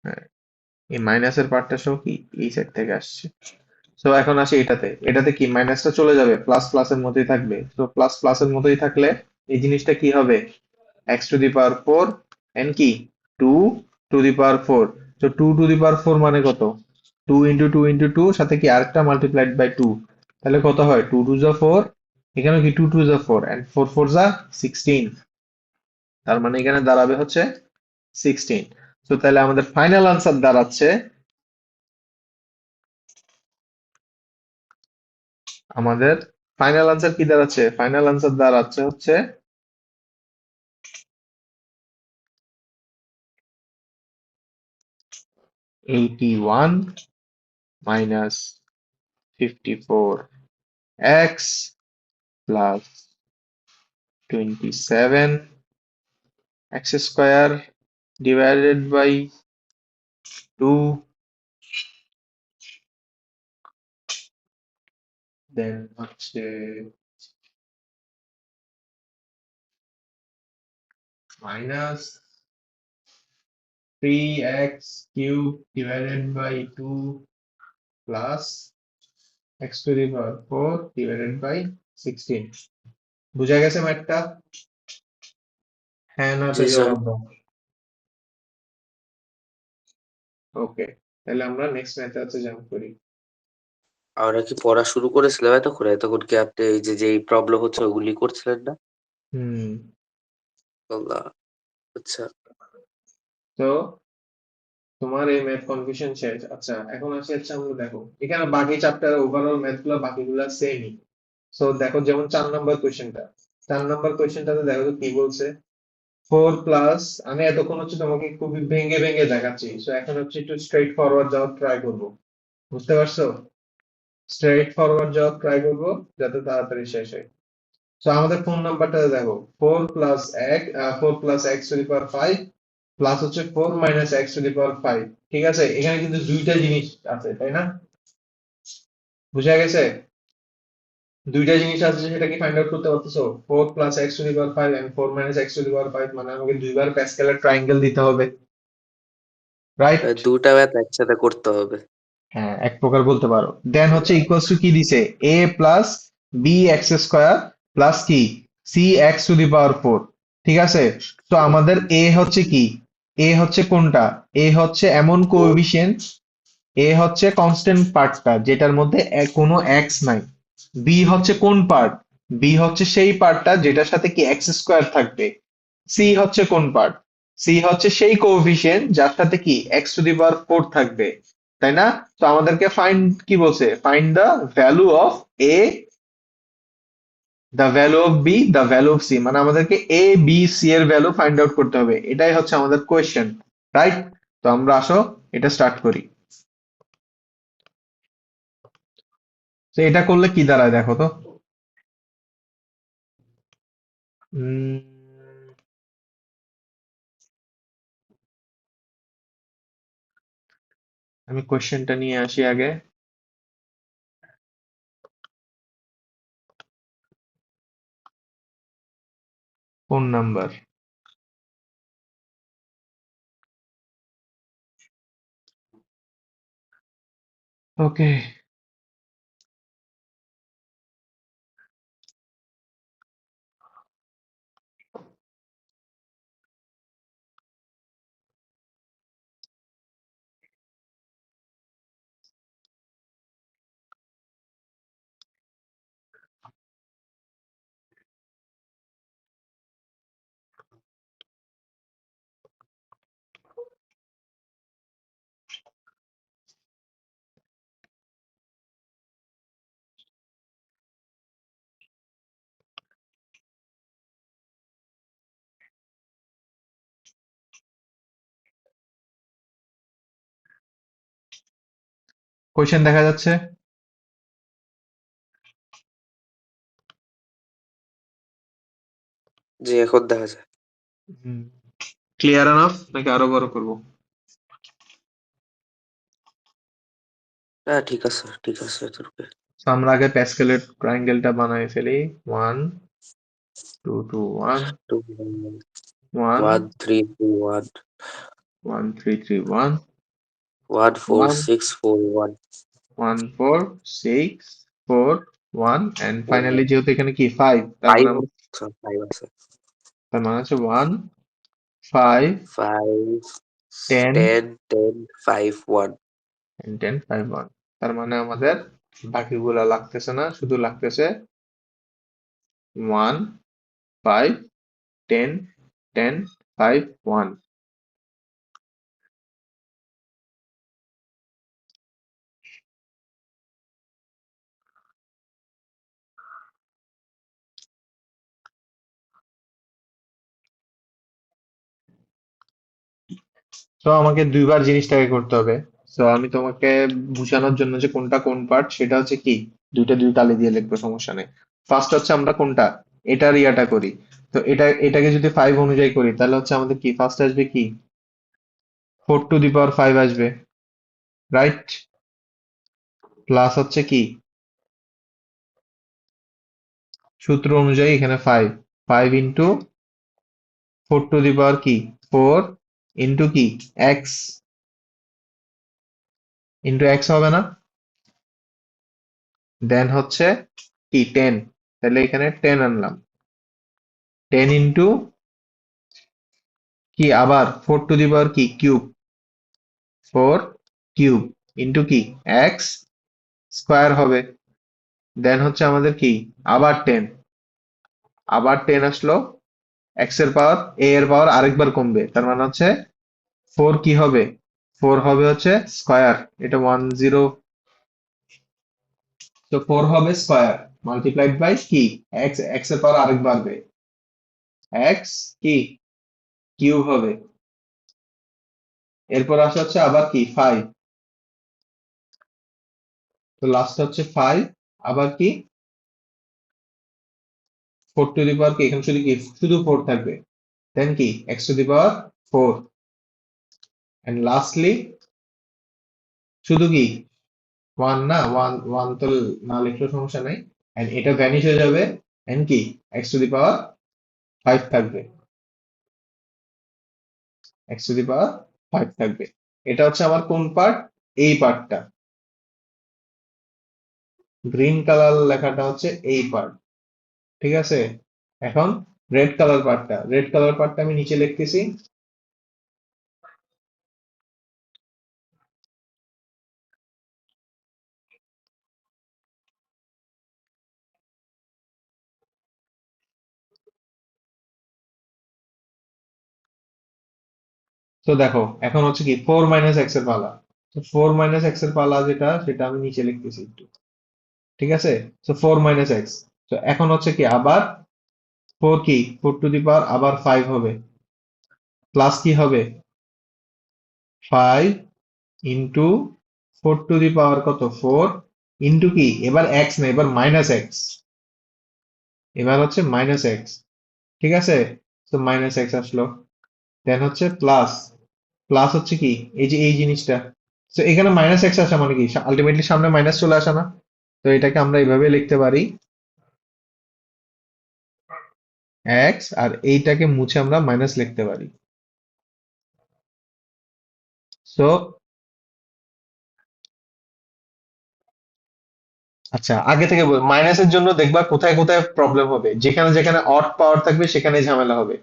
হ্যাঁ এই মাইনাসের পার্টটা সহ কি এই সাইড থেকে আসছে। তো এখন আসি এটাতে, এটাতে কি মাইনাসটা চলে যাবে, প্লাস প্লাসের মতোই থাকবে, তো প্লাস প্লাসের মতোই থাকলে এই জিনিসটা কি হবে, X to the power 4 and কি 2 টু দি পাওয়ার 4, তো 2 টু দি পাওয়ার 4 মানে কত, 2 ইন্টু 2 ইন্টু 2 সাথে কি আরেকটা মাল্টিপ্লাইড বাই 2, তাহলে কত হয় 2 টু যা 4, এখানে কি 2 টু যা 4 এন্ড 4 4 যা 16, তার মানে এখানে দাঁড়াবে হচ্ছে 16। তো তাহলে আমাদের ফাইনাল আনসার দাঁড়াচ্ছে, আমাদের ফাইনাল আনসার কি দাঁড়াচ্ছে, ফাইনাল আনসার দাঁড়াচ্ছে হচ্ছে 81 minus 54 x plus 27 x square divided by 2, দেন হচ্ছে minus 3x cube divided by 2 plus x to the power 4 divided by 16। বুঝা গেছে ম্যাথটা? হ্যাঁ না তো জি স্যার। জবাব দাও। ওকে, তাহলে আমরা নেক্সট ম্যাথে হচ্ছে জাম্প করি। আমরা কি পড়া শুরু করেছিলাম এতক্ষণ? এতক্ষণ কি আপনি এই যে যেই প্রবলেম হচ্ছে ওগুলি করছিলেন না? হুম। আল্লাহ। আচ্ছা। তো তোমার এই ম্যাথ কনফিউশন শেষ। আচ্ছা এখন আসি হচ্ছে আমরা দেখো এখানে বাকি চ্যাপ্টার ওভারঅল ম্যাথ গুলো বাকিগুলো সেমই। সো দেখো যেমন 4 নম্বর কোয়েশ্চেনটা, 4 নম্বর কোয়েশ্চেনটাতে দেখো তো কি বলছে। 4 প্লাস, আমি এতক্ষণ হচ্ছে তোমাকে খুবই ভেঙে ভেঙে দেখাচ্ছি, সো এখন হচ্ছে একটু স্ট্রেইট ফরওয়ার্ড যাওয়ার ট্রাই করবো। বুঝতে পারছো? স্ট্রেইট ফরওয়ার্ড যাওয়ার ট্রাই করবো যাতে তাড়াতাড়ি শেষ হয়। সো আমাদের ফোন নাম্বারটা দেখো, 4 প্লাস এক্স প্লাস হচ্ছে 4 - x⁵, ঠিক আছে? এখানে কিন্তু দুইটা জিনিস আছে, তাই না? বুঝা গেছে? দুইটা জিনিস আছে, সেটা কি ফাইন্ড আউট করতে পারতেছো? 4 + x⁵ and 4 - x⁵, মানে আমাকে দুইবার প্যাসকেলের ট্রায়াঙ্গেল দিতে হবে, রাইট? দুটা ম্যাথ একসাথে করতে হবে। হ্যাঁ, এক প্রকার বলতে পারো। দেন হচ্ছে ইকুয়ালস টু কি দিছে, a plus B X square plus কি সি x⁴, ঠিক আছে? তো আমাদের এ হচ্ছে কি, এ হচ্ছে কোনটা, এ হচ্ছে এমন কোএফিসিয়েন্ট, এ হচ্ছে কনস্ট্যান্ট পার্টটা যেটার মধ্যে কোনো এক্স নাই। বি হচ্ছে কোন পার্ট, বি হচ্ছে সেই পার্টটা যেটার সাথে কি x² থাকবে। সি হচ্ছে কোন পার্ট, সি হচ্ছে সেই কোএফিসিয়েন্ট যার সাথে কি x⁴ থাকবে, তাই না? তো আমাদেরকে ফাইন্ড কি বলছে, find the value of a, the value of b, the value of c, মানে আমাদেরকে এ বি সি এর ভ্যালু ফাইন্ড আউট করতে হবে, এটাই হচ্ছে আমাদের কোয়েশ্চেন, রাইট? তো আমরা আসো এটা স্টার্ট করি। তো এটা করলে কি দাঁড়ায় দেখো তো। উম, আমি কোয়েশ্চেনটা নিয়ে আসি আগে। ফোন নাম্বার, ওকে। কোয়েশ্চেন দেখা যাচ্ছে? জি এখন দেখা যায়। ক্লিয়ার এনাফ নাকি আরো বড় করব? হ্যাঁ ঠিক আছে, ঠিক আছে এতটুকু। তো আমরা আগে প্যাসকেলের ট্রায়াঙ্গেলটা বানাই ফেলি। 1 2 2 1 টু 1 1 3 2 1 1 3 3 1 1 4 1 6 4 1 1 4 6 4 1 এন্ড ফাইনালি যেহেতু এখানে কি 5, তার মানে 5 আমরা, 5 আছে। তার মানে হচ্ছে 1 5 5 10 10 10 5 1। and 10 5 1, তার মানে আমাদের বাকিগুলা লাগতেছে না, শুধু লাগতেছে 1 5 10 10 5 1। তো আমাকে দুইবার জিনিসটাকে করতে হবে। তো আমি তোমাকে বুঝানোর জন্য যে কোনটা কোন পার্ট, সেটা হচ্ছে কি দুইটা দুই কালি দিয়ে লিখবো, সমস্যা নেই। ফার্স্ট হচ্ছে আমরা কোনটা এটার ইয়াটা করি। তো এটাকে যদি 5 অনুযায়ী করি তাহলে হচ্ছে আমাদের কি ফার্স্ট আসবে কি 4 টু দি পাওয়ার 5 আসবে, রাইট? প্লাস হচ্ছে কি সূত্র অনুযায়ী এখানে 5, 5 ইন্টু 4 টু দি পাওয়ার কি 4 ইন্টু কি এক্স, ইন্টু এক্স হবে না? দেন হচ্ছে কি 10, তাহলে এখানে 10 আনলাম, 10 ইন্টু কি আবার 4 টু দি পাওয়ার কি কিউব, 4 কিউব ইন্টু কি এক্স স্কোয়ার হবে। দেন হচ্ছে আমাদের কি আবার 10, আবার 10 আসলো, এক্স এর পাওয়ার এ এর পাওয়ার আরেকবার কমবে, তার মানে হচ্ছে 4 কি হবে, 4 হবে হচ্ছে স্কয়ার, এটা 10, তো 4 হবে স্কয়ার মাল্টিপ্লাইড বাই কি এক্স, এক্স এর পাওয়ার আরেক বাড়বে, এক্স কি কিউব হবে। এরপর আসা হচ্ছে আবার কি 5, তো লাস্ট হচ্ছে 5, আবার কি 4 টু দি পাওয়ার কি এখানে শুধু কি শুধু 4 থাকবে, দেন কি x to the power 4, and lastly শুধু কি 1 না, 1 1 তো না লিখলেও সমস্যা নাই, এন্ড এটা ভ্যানিশ হয়ে যাবে, এন্ড কি x টু দি পাওয়ার 5 থাকবে, x টু দি পাওয়ার 5 থাকবে। এটা হচ্ছে আমার কোন পার্ট, এই পার্টটা, গ্রিন কালার লেখাটা হচ্ছে এই পার্ট, ঠিক আছে? এখন রেড কালার পার্টটা আমি নিচে লিখতেছি। তো দেখো এখন হচ্ছে কি 4 - এর পালা, তো 4 - এর পালা যেটা সেটা আমি নিচে লিখতেছি একটু, ঠিক আছে? তো 4 - তো এখন হচ্ছে কি আবার 4 কি 4 টু দি পাওয়ার আবার 5 হবে, প্লাস কি হবে 5 ইন্টু 4 টু দি পাওয়ার কত 4 ইন্টু কি এবার এক্স না, এবার মাইনাস এক্স, এবার হচ্ছে মাইনাস এক্স, ঠিক আছে? তো মাইনাস এক্স আসলো, দেন হচ্ছে প্লাস, প্লাস হচ্ছে কি এই যে এই জিনিসটা, তো এখানে মাইনাস এক্স আসা মানে কি আলটিমেটলি সামনে মাইনাস চলে আসা না? তো এটাকে আমরা এইভাবে লিখতে পারি এক্স, আর এইটাকে মুছে আমরা মাইনাস লিখতে পারি। সো আচ্ছা, আগে থেকে মাইনাসের জন্য দেখবা কোথায় কোথায় প্রবলেম হবে, যেখানে যেখানে অড পাওয়ার থাকবে সেখানে ঝামেলা হবে।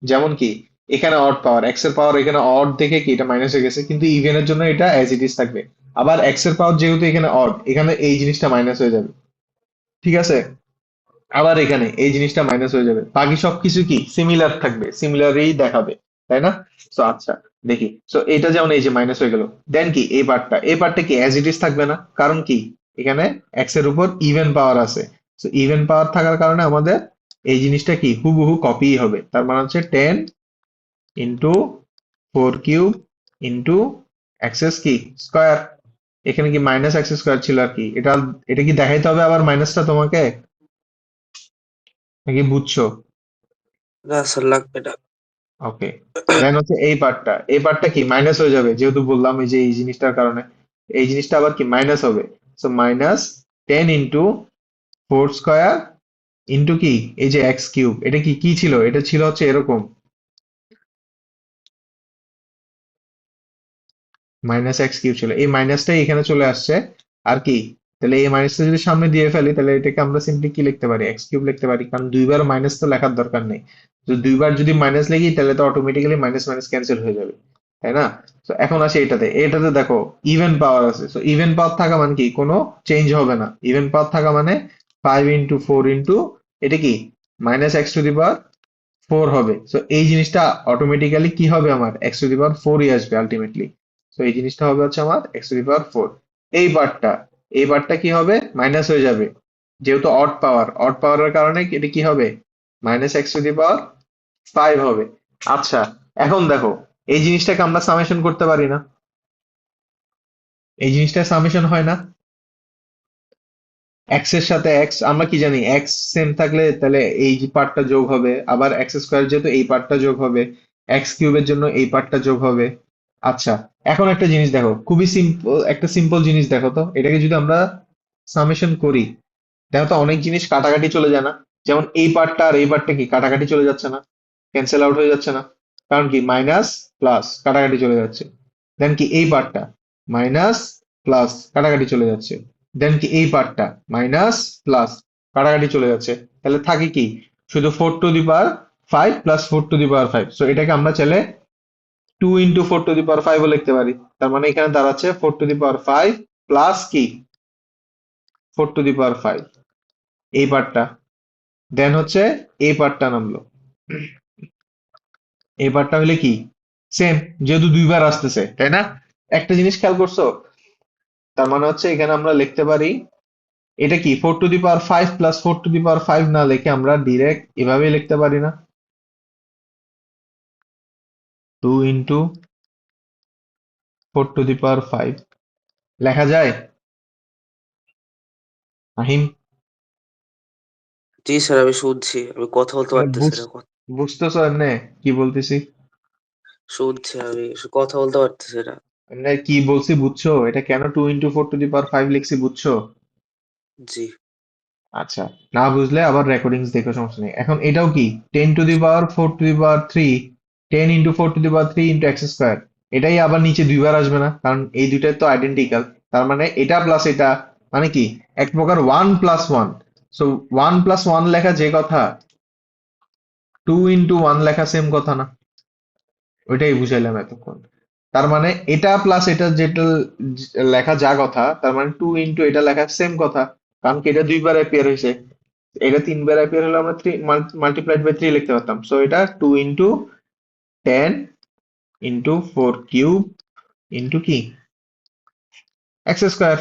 যেমন কি এখানে অড পাওয়ার, এক্স এর পাওয়ার এখানে অড দেখে কি এটা মাইনাস হয়ে গেছে, কিন্তু ইভেনের জন্য এটা অ্যাজ ইট ইজ থাকবে। আবার এক্স এর পাওয়ার যেহেতু এখানে অড, এখানে এই জিনিসটা মাইনাস হয়ে যাবে, ঠিক আছে? আবার এখানে এই জিনিসটা মাইনাস হয়ে যাবে, বাকি সবকিছু কি সিমিলার থাকবে, সিমিলারই দেখাবে, তাই না? তো আচ্ছা, দেখি, তো এটা যেমন এই যে মাইনাস হয়ে গেল, দেন কি এই পার্টটা কি অ্যাজ ইট ইজ থাকবে না, কারণ কি এখানে এক্স এর উপর ইভেন পাওয়ার আছে, তো ইভেন পাওয়ার থাকার কারণে আমাদের এই জিনিসটা কি হুবহু কপি হবে, তার মানে হচ্ছে 10 ইন্টু 4 কিউব ইন্টু এক্স কি স্কয়ার, এখানে কি মাইনাস এক্স স্কয়ার ছিল আর কি, এটা এটা কি দেখাইতে হবে আবার মাইনাসটা তোমাকে, নাকি বুঝছো? না স্যার লাগবে না। ওকে, দেন হচ্ছে এই পার্টটা কি মাইনাস হয়ে যাবে, যেহেতু বললাম এই যে এই জিনিসটার কারণে এই জিনিসটা আবার কি মাইনাস হবে, so minus 10 into 4 square into কি এই যে এক্স কিউব, এটা কি কি ছিল, এটা ছিল হচ্ছে এরকম মাইনাস এক্স কিউব ছিল, এই মাইনাসটাই এখানে চলে আসছে, আর কি তাহলে এই মাইনাসটা যদি সামনে দিয়ে ফেলি তাহলে এটাকে আমরা সিম্পলি কি লিখতে পারি এক্স কিউব লিখতে পারি, কারণ দুইবার মাইনাস তো লেখার দরকার নেই, তো দুইবার যদি মাইনাস লিখি তাহলে তো অটোমেটিক্যালি মাইনাস মাইনাস ক্যান্সেল হয়ে যাবে, তাই না? তো এখন আসি এটাতে দেখো ইভেন পাওয়ার আছে, তো ইভেন পাওয়ার থাকা মানে কি কোনো চেঞ্জ হবে না, ইভেন পাওয়ার থাকা মানে 5 ইন্টু 4 ইন্টু এটা কি -x⁴ হবে, সো এই জিনিসটা অটোমেটিক্যালি কি হবে আমার x⁴ আসবে আলটিমেটলি, তো এই জিনিসটা হবে হচ্ছে আমার x⁴ এই পার্টটা, এই পার্টটা কি হবে মাইনাস হয়ে যাবে, যেহেতু অড পাওয়ারের কারণে এটা কি হবে -x⁵ হবে। আচ্ছা, এখন দেখো এই জিনিসটাকে আমরা সামেশন করতে পারি না, এই জিনিসটা সামেশন হয় না, এক্স এর সাথে এক্স আমরা কি জানি, এক্স সেম থাকলে তাহলে এই যে পার্টটা যোগ হবে, আবার এক্স স্কোয়ার যেহেতু এই পার্টটা যোগ হবে, এক্স কিউবের জন্য এই পার্টটা যোগ হবে। আচ্ছা, এখন একটা জিনিস দেখো, খুবই সিম্পল, একটা সিম্পল জিনিস দেখো তো, এটাকে যদি আমরা সামেশন করি, দেখো তো অনেক জিনিস কাটাকাটি চলে যায় না? যেমন এই পার্টটা আর এই পার্টটা কি কাটাকাটি চলে যাচ্ছে না, ক্যান্সেল আউট হয়ে যাচ্ছে না? কারণ কি মাইনাস প্লাস কাটাকাটি চলে যাচ্ছে। দেন কি এই পার্টটা মাইনাস প্লাস কাটাকাটি চলে যাচ্ছে। দেন কি এই পার্টটা মাইনাস প্লাস কাটাকাটি চলে যাচ্ছে। তাহলে থাকে কি শুধু 4 to the power 5 plus 4 to the power 5। So এটাকে আমরা চাইলে 2 into 4 টু দি পাওয়ার 5 ও লিখতে পারি। তার মানে এখানে দাঁড়াচ্ছে 4 টু দি পাওয়ার 5 প্লাস কি 4 টু দি পাওয়ার 5 এই পার্টটা। দেন হচ্ছে এই পার্টটা নামলো। এই পার্টটা হলে কি সেম, যেহেতু দুইবার আসতেছে তাই না? একটা জিনিস খেয়াল করছো? তার মানে হচ্ছে এখানে আমরা লিখতে পারি এটা কি 4 to the power 5 plus 4 to the power 5 না লিখে আমরা ডিরেক্ট এভাবেই লিখতে পারি না? 2 into 4 টু দি পাওয়ার 5 লেখা যায়? আহিম, জি স্যার, আমি শুনছি, আমি কথা বলতে মানে পারতেছি না, বুঝতেছো এমনে কি বলতেছি? শুনছি, আমি কথা বলতে পারতেছি না। এমনে কি বলছি বুঝছো? এটা কেন 2 into 4 টু দি পাওয়ার 5 লিখছি বুঝছো? জি। আচ্ছা, না বুঝলে আবার রেকর্ডিংস দেখো, সমস্যা নেই। এখন এটাও কি 10 two the power 4 to the power 3, 10 into 4 to the power 3 into x square. এটাই আবার নিচে দুইবার আসবে না, কারণ এই দুইটাই তো আইডেন্টিক্যাল। তার মানে এটা প্লাস এটা মানে কি এক প্রকার 1 প্লাস 1। সো 1 প্লাস 1 লেখা যে কথা, 2 into 1 লেখা সেম কথা না? ওইটাই বুঝাইলাম এতক্ষণ। তার মানে এটা প্লাস এটা যেটা লেখা যা কথা, তার মানে 2 into এটা লেখা সেম কথা। কারণ কি এটা দুইবার অ্যাপিয়ার হয়েছে, এটা তিনবার অ্যাপিয়ার হলে আমরা মাল্টিপ্লাইড বাই 3 লিখতে পারতাম। সো এটা 2 into 10 into 4 ইন্টু কি এক্স স্কোয়ার।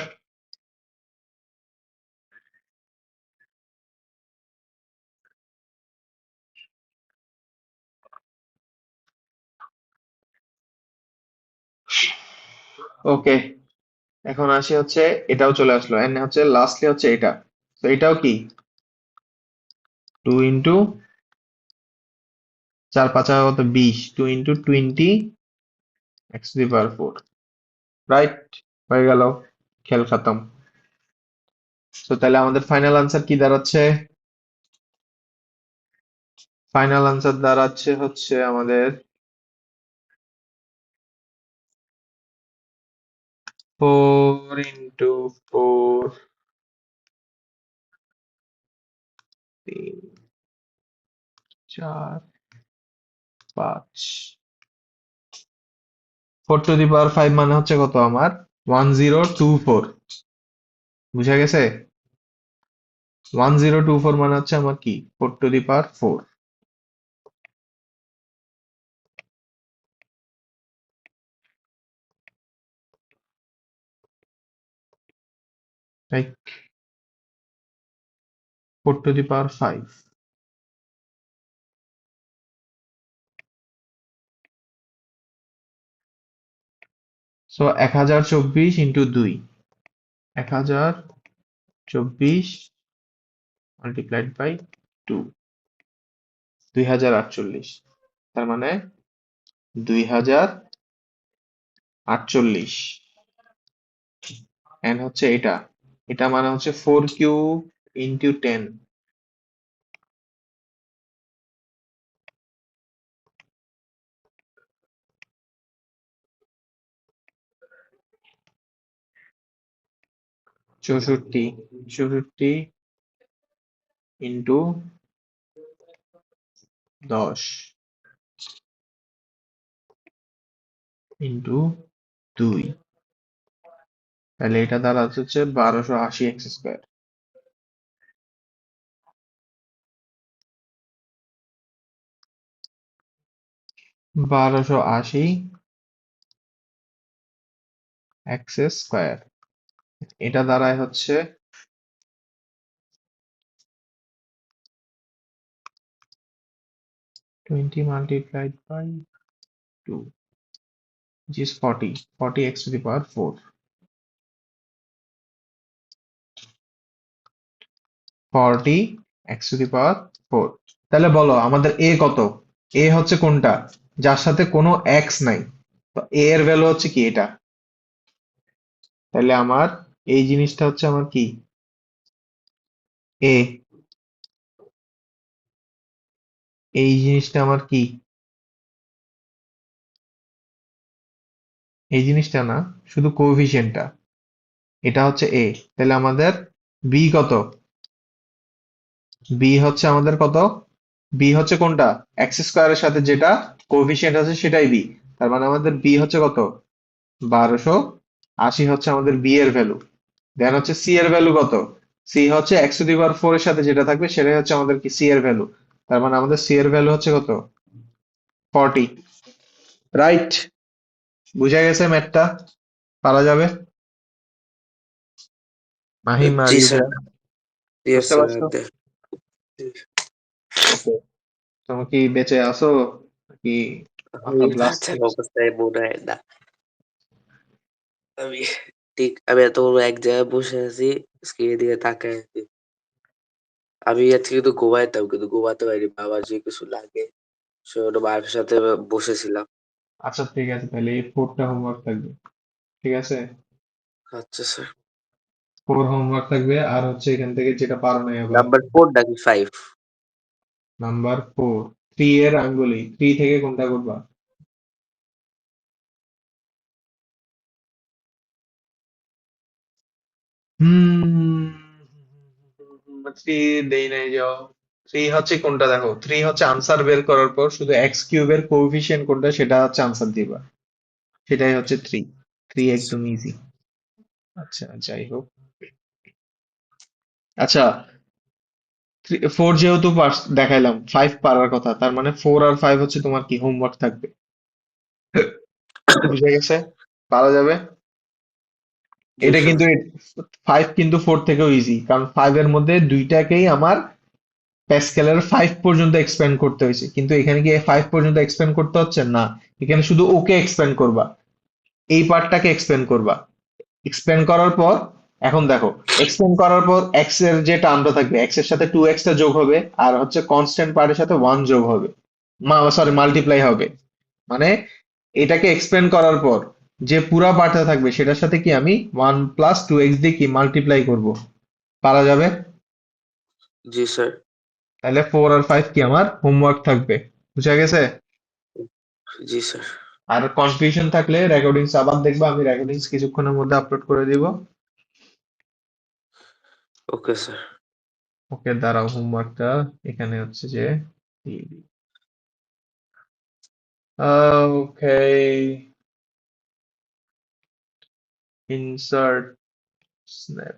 ওকে, এখন আসি হচ্ছে এটাও চলে আসলো, এন্ড হচ্ছে লাস্টলি হচ্ছে এটা। তো এটাও কি 2 into 4 5 কত 20, 2 into 20 x to the power 4। Right, হয়ে গেল, খেল খতম। তো তাহলে আমাদের ফাইনাল আনসার কি দাঁড়াচ্ছে? ফাইনাল আনসার দাঁড়াচ্ছে হচ্ছে আমাদের 4 into 4 3 4 5। 4 টু দি পাওয়ার 5 মানে হচ্ছে কত আমার 1024। বুঝা গেছে? 1024 মানে হচ্ছে আমার কি 4 টু দি পাওয়ার 4। তাই 4 to the power 5। So 1024 into 2, 1024 multiplied by 2, 2048। তার মানে 2048। এন্ড হচ্ছে এটা, এটা মানে হচ্ছে 4 কিউব ইন্টু 10, 64, 64 ইন্টু 10 ইন্টু 2। তাহলে এটা দ্বারা হচ্ছে 1280 x স্কোয়ার। 1280 x স্কোয়ার, এটা দ্বারাই হচ্ছে 20 multiplied by 2, which is 40 x to the power 4। 40 x to the power 4। তাহলে বলো আমাদের a কত? a হচ্ছে কোনটা যার সাথে কোনো x নাই? তো a এর ভ্যালু হচ্ছে কি এটা? তাহলে আমার এই জিনিসটা হচ্ছে আমার কি a, এই জিনিসটা আমার কি? এই জিনিসটা না, শুধু কোএফিসিয়েন্টটা, এটা হচ্ছে a। তাহলে আমাদের b কত? b হচ্ছে আমাদের কত? b হচ্ছে কোনটা? x স্কয়ারের সাথে যেটা কোএফিসিয়েন্ট আছে সেটাই b। তার মানে আমাদের b হচ্ছে কত? 1280 হচ্ছে আমাদের b এর ভ্যালু। দেন হচ্ছে c এর ভ্যালু কত? c হচ্ছে x টু দি পাওয়ার 4 এর সাথে যেটা থাকবে সেটাই হচ্ছে আমাদের কি c এর ভ্যালু। তার মানে আমাদের c এর ভ্যালু হচ্ছে কত? 40। রাইট? বুঝা গেছে ম্যাথটা? পারা যাবে? মাহিম, আর জি ইউ স্যার। দেয়ার? ইয়েস বুঝতে স্যার। পারছো? ওকে। তুমি কি বেঁচে আছো নাকি আমি মাথা ব্লাস্ট বাচ্চার হয়ে গেছে? অবস্থায় মনে হয় না। আমি আমি এতক্ষণ এক জায়গায় বসে আছি, স্ক্রিনের দিকে তাকায় আছি। আমি আজকে কিন্তু ঘুমাইতাম, কিন্তু ঘুমাতে পারিনি। বাবার যে কিছু লাগে, সেজন্য মায়ের সাথে বসেছিলাম। আচ্ছা ঠিক আছে, তাহলে এই 4টা হোমওয়ার্ক থাকবে। ঠিক আছে? আচ্ছা স্যার। 4 হোমওয়ার্ক থাকবে, আর হচ্ছে এখান থেকে যেটা পারো নাই আবার। নাম্বার 4 নাকি 5? নাম্বার 4, 3 এর আঙ্গুলি, 3 থেকে কোনটা করবা? হুম, 3 দেই নাই যাও। 3 হচ্ছে কোনটা দেখো, 3 হচ্ছে আনসার বের করার পর শুধু এক্স কিউবের কোএফিসিয়েন্ট কোনটা সেটা হচ্ছে আনসার দিবা। সেটাই হচ্ছে 3। 3 একদম ইজি। আচ্ছা যাই হোক। আচ্ছা, 4 যেহেতু দেখাইলাম, 5 পারার কথা, তার মানে 4 আর 5 হচ্ছে তোমার কি হোমওয়ার্ক থাকবে। বুঝে গেছে? পারা যাবে? জি এটা স্যার। কিন্তু 5 কিন্তু 4 থেকেও ইজি, কারণ 5 এর মধ্যে দুইটাকেই আমার প্যাসকেলের 5 পর্যন্ত এক্সপ্যান্ড করতে হয়েছে, কিন্তু এখানে কি 5 পর্যন্ত এক্সপ্যান্ড করতে হচ্ছে না। এখানে শুধু ওকে এক্সপ্যান্ড করবা, এই পার্টটাকে এক্সপ্যান্ড করবা। এক্সপ্যান্ড করার পর এখন দেখো, এক্সপ্যান্ড করার পর এক্স এর যে টার্মটা থাকবে, এক্স এর সাথে 2x টা যোগ হবে, আর হচ্ছে কনস্ট্যান্ট পার্টের সাথে 1 যোগ হবে, সরি মাল্টিপ্লাই হবে। মানে এটাকে এক্সপ্যান্ড করার পর যে পুরা পার্টটা থাকবে সেটার সাথে কি আমি 1 প্লাস 2x দিয়ে কি মাল্টিপ্লাই করব। পারা যাবে? জি স্যার। তাহলে 4 আর 5 কি আমার হোমওয়ার্ক থাকবে। বুঝা গেছে? জি স্যার। আর কনফিউশন থাকলে রেকর্ডিংস আবার দেখবা, আমি রেকর্ডিংস কিছুক্ষণের মধ্যে আপলোড করে দিব। Okay sir. ওকে, দাঁড়াও, হোমওয়ার্কটা এখানে হচ্ছে যে দিয়ে দিই। ওকে, ইনসার্ট স্ন্যাপ।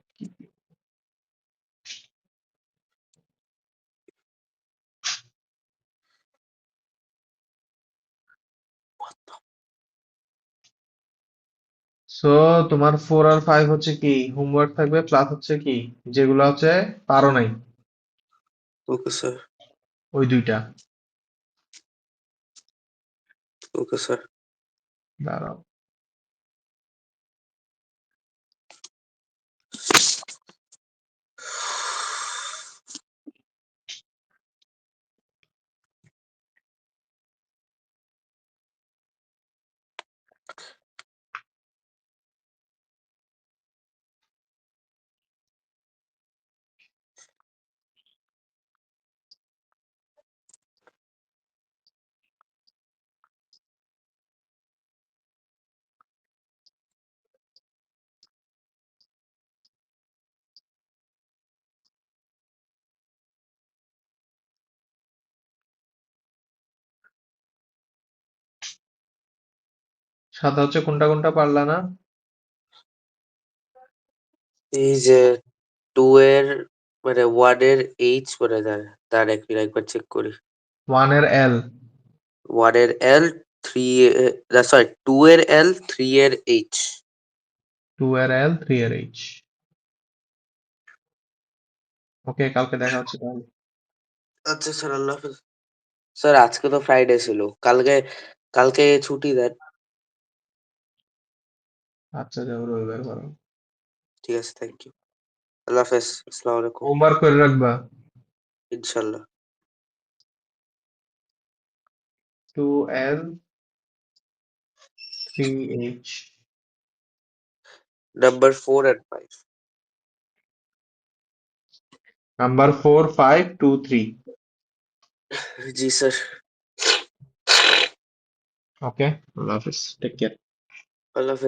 সো তোমার 4 আর 5 হচ্ছে কি হোমওয়ার্ক থাকবে, প্লাস হচ্ছে কি যেগুলো হচ্ছে পারো নাই, ওকে স্যার। ওই দুইটা। Okay sir. দাঁড়াও, সাদা হচ্ছে কোনটা কোনটা পারলা না? এই যে 2 এর মানে 1 এর এইচ মানে তার একবার চেক করি। 1 এর এল, 1 এর এল, 3 সরি 2 এর এল, 3 এর এইচ। 2 এর এল, 3 এর এইচ। ওকে, কালকে দেখা হচ্ছে তাহলে। আচ্ছা স্যার, আল্লাহ হাফেজ। স্যার আজকে তো ফ্রাইডে ছিল। কালকে কালকে ছুটি দেন। আচ্ছা যাও, রবিবার করো। ঠিক আছে, থ্যাংক ইউ। আল্লাহ হাফেজ। আসসালামু আলাইকুম। হোমওয়ার্ক করে রাখবা। ইনশাল্লাহ। 2l 3h number 4 and 5। Number 4 5 2 3। জি স্যার। ওকে, আল্লাহ হাফিজ, টেক কেয়ার। আল্লাহ হাফেজ।